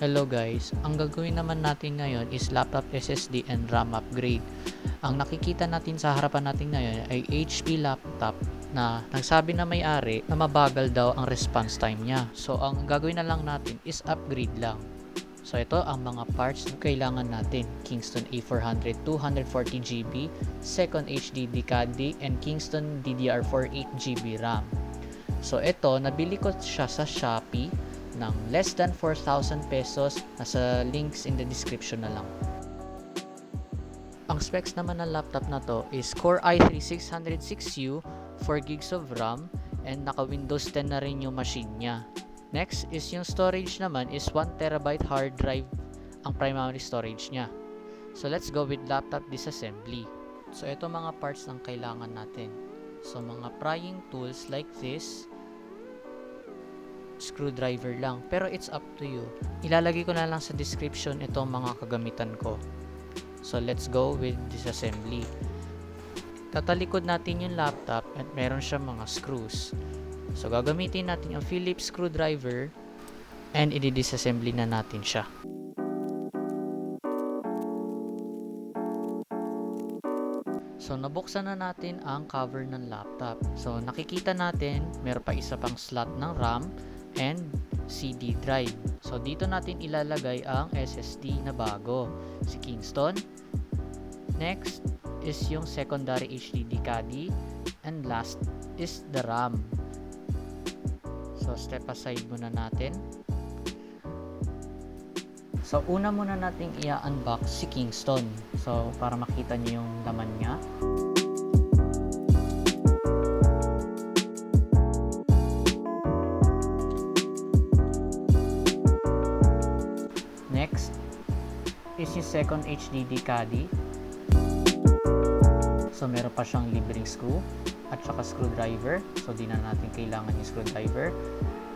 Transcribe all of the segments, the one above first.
Hello guys, ang gagawin naman natin ngayon is laptop SSD and RAM upgrade. Ang nakikita natin sa harapan natin ngayon ay HP laptop na nagsabi na may-ari na mabagal daw ang response time niya. So ang gagawin na lang natin is upgrade lang. So ito ang mga parts na kailangan natin. Kingston A400 240GB, second HDD CAD, and Kingston DDR4 8GB RAM. So ito, nabili ko siya sa Shopee ng less than 4,000 pesos. Nasa links in the description na lang. Ang specs naman ng laptop na to is Core i3 606U, 4GB of RAM, and naka Windows 10 na rin yung machine niya. Next is yung storage naman is 1TB hard drive ang primary storage niya. So let's go with laptop disassembly. So ito mga parts ng kailangan natin. So mga prying tools like this, screwdriver lang, pero it's up to you. Ilalagay ko na lang sa description itong mga kagamitan ko. So let's go with disassembly. Tatalikod natin yung laptop at meron siya mga screws. So gagamitin natin yung Phillips screwdriver and i-disassembly na natin siya. So nabuksan na natin ang cover ng laptop. So nakikita natin meron pa isa pang slot ng RAM and CD drive. So dito natin ilalagay ang SSD na bago, si Kingston. Next is yung secondary HDD CAD, and last is the RAM. So step aside muna natin. So una muna nating i-unbox si Kingston. So para makita niyo yung laman niya. Next is yung second HDD CAD. So meron pa siyang libreng screw at saka screwdriver. So di na natin kailangan yung screwdriver.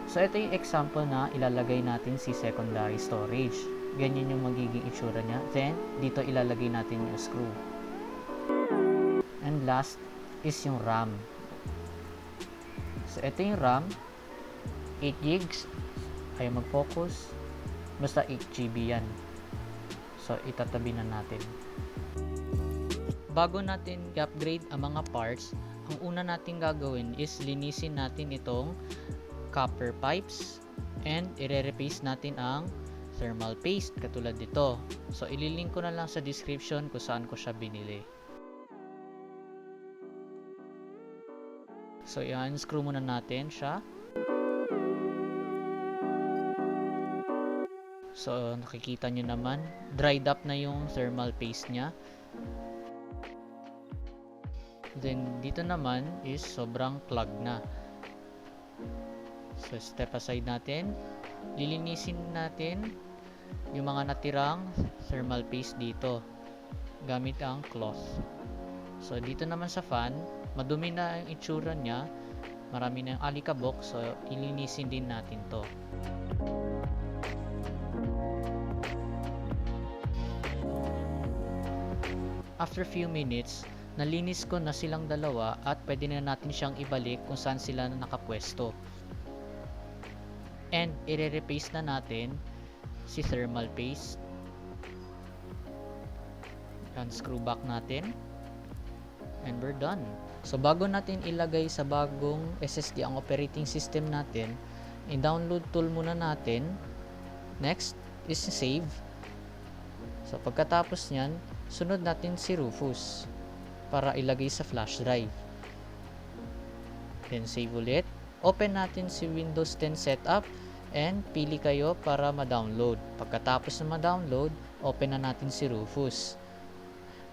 So ito yung example na ilalagay natin si secondary storage. Ganyan yung magiging itsura niya. Then dito ilalagay natin yung screw. And last is yung RAM. So ito yung RAM, 8GB. Ayaw mag-focus. Basta 8GB yan. So itatabi na natin. Bago natin i-upgrade ang mga parts, ang una natin gagawin is linisin natin itong copper pipes and i-replace natin ang thermal paste katulad dito. So ililink ko na lang sa description kung saan ko siya binili. So i-unscrew muna natin siya. So nakikita nyo naman, dried up na yung thermal paste nya. Then dito naman is sobrang plug na. So step aside natin. Lilinisin natin yung mga natirang thermal paste dito gamit ang cloth. So dito naman sa fan, madumi na ang itsura niya. Marami na yung alikabok, so ilinisin din natin to. After few minutes, nalinis ko na silang dalawa at pwede na natin siyang ibalik kung saan sila na nakapwesto. And i-replace na natin si thermal paste. Unscrew back natin. And we're done. So bago natin ilagay sa bagong SSD ang operating system natin, i-download tool muna natin. Next is save. So pagkatapos nyan, sunod natin si Rufus para ilagay sa flash drive. Then save ulit. Open natin si Windows 10 setup and pili kayo para ma-download. Pagkatapos na ma-download, open na natin si Rufus.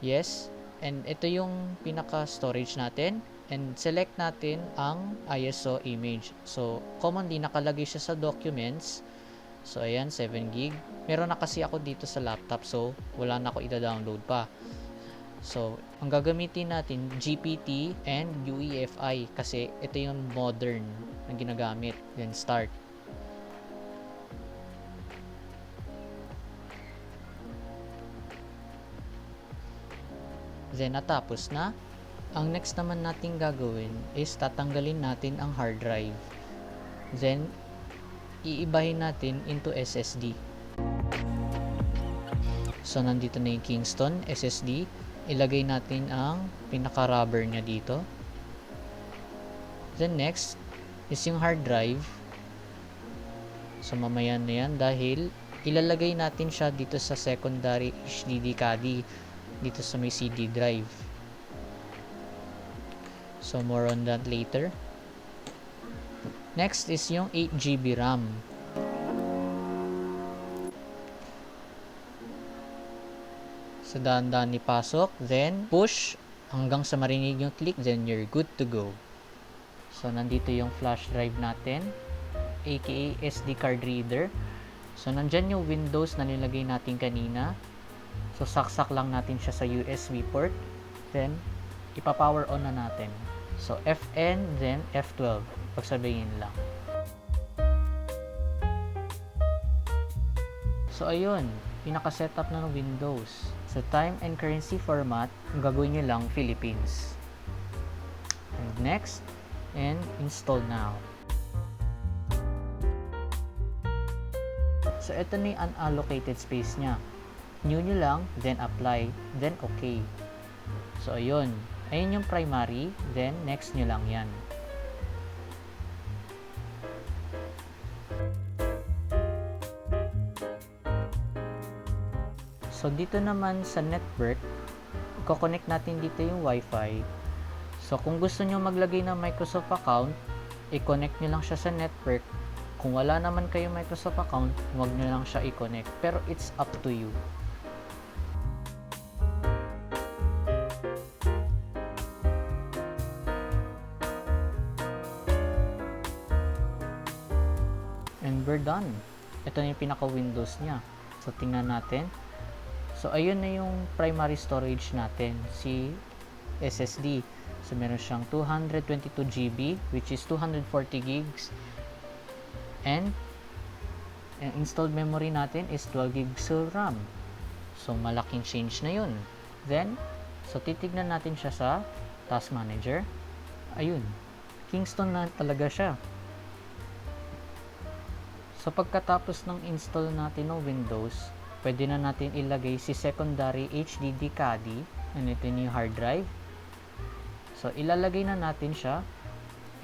Yes, and ito yung pinaka-storage natin. And select natin ang ISO image. So commonly nakalagay siya sa documents. So ayan, 7GB. Meron na kasi ako dito sa laptop, so wala na ako ida-download pa. So ang gagamitin natin, GPT and UEFI kasi ito yung modern na ginagamit. Then start. Then natapos na. Ang next naman natin gagawin is tatanggalin natin ang hard drive. Then iibahin natin into SSD. So, nandito na yung Kingston SSD. Ilagay natin ang pinaka-rubber niya dito. Then next is yung hard drive. So, mamaya na yan dahil ilalagay natin siya dito sa secondary HDD caddy dito sa may CD drive. So, more on that later. Next is yung 8GB RAM. So, dahan-dahan ipasok, then push hanggang sa marinig yung click, then you're good to go. So, nandito yung flash drive natin, aka SD card reader. So, nandyan yung Windows na nilagay natin kanina. So, saksak lang natin siya sa USB port. Then, ipa-power on na natin. So, FN, then F12. Pagsabihin lang. So, ayun. Pinaka-setup na ng Windows. Sa time and currency format, ang gagawin nyo lang Philippines. And next, and install now. So, ito na yung unallocated space niya. New nyo lang, then apply, then okay. So, ayun. Ayun yung primary, then next nyo lang yan. So, dito naman sa network, i-connect natin dito yung Wi-Fi. So, kung gusto nyo maglagay ng Microsoft account, i-connect nyo lang siya sa network. Kung wala naman kayo Microsoft account, huwag nyo lang siya i-connect. Pero it's up to you. And we're done. Ito na yung pinaka-Windows niya. So, tingnan natin. So, ayun na yung primary storage natin, si SSD. So, meron siyang 222GB, which is 240 gigs. And installed memory natin is 12 gigs of RAM. So, malaking change na yun. Then, so titignan natin siya sa Task Manager. Ayun. Kingston na talaga siya. So, pagkatapos ng install natin ng Windows, pwede na natin ilagay si secondary HDD caddy. And ito yung hard drive. So, ilalagay na natin siya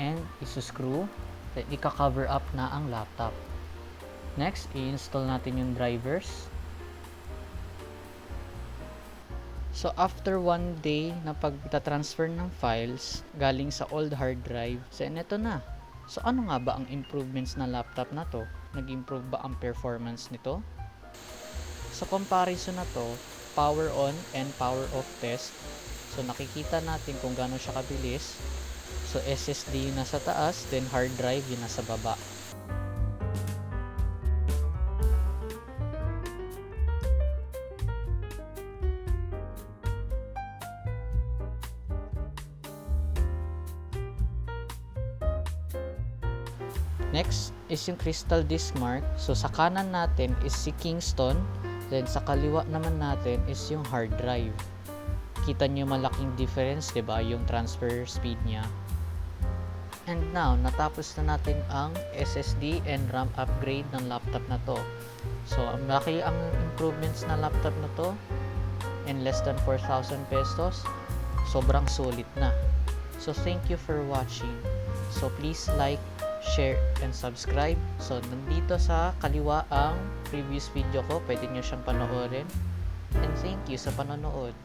and isuscrew. Then, ika-cover up na ang laptop. Next, i-install natin yung drivers. So, after 1 day na pagta-transfer ng files galing sa old hard drive, so, ito na. So, ano nga ba ang improvements na laptop na to? Nag-improve ba ang performance nito? Sa comparison na to, power on and power off test. So, nakikita natin kung gaano siya kabilis. So, SSD yung nasa taas, then hard drive yung nasa baba. Next is yung Crystal Disk Mark. So, sa kanan natin is si Kingston. Then, sa kaliwa naman natin is yung hard drive. Kita nyo malaking difference, diba? Yung transfer speed niya. And now, natapos na natin ang SSD and RAM upgrade ng laptop na to. So, malaki ang improvements na laptop na to. In less than 4,000 pesos. Sobrang sulit na. So, thank you for watching. So, please like, share, and subscribe. So, nandito sa kaliwa ang previous video ko. Pwede nyo siyang panoorin. And thank you sa panonood.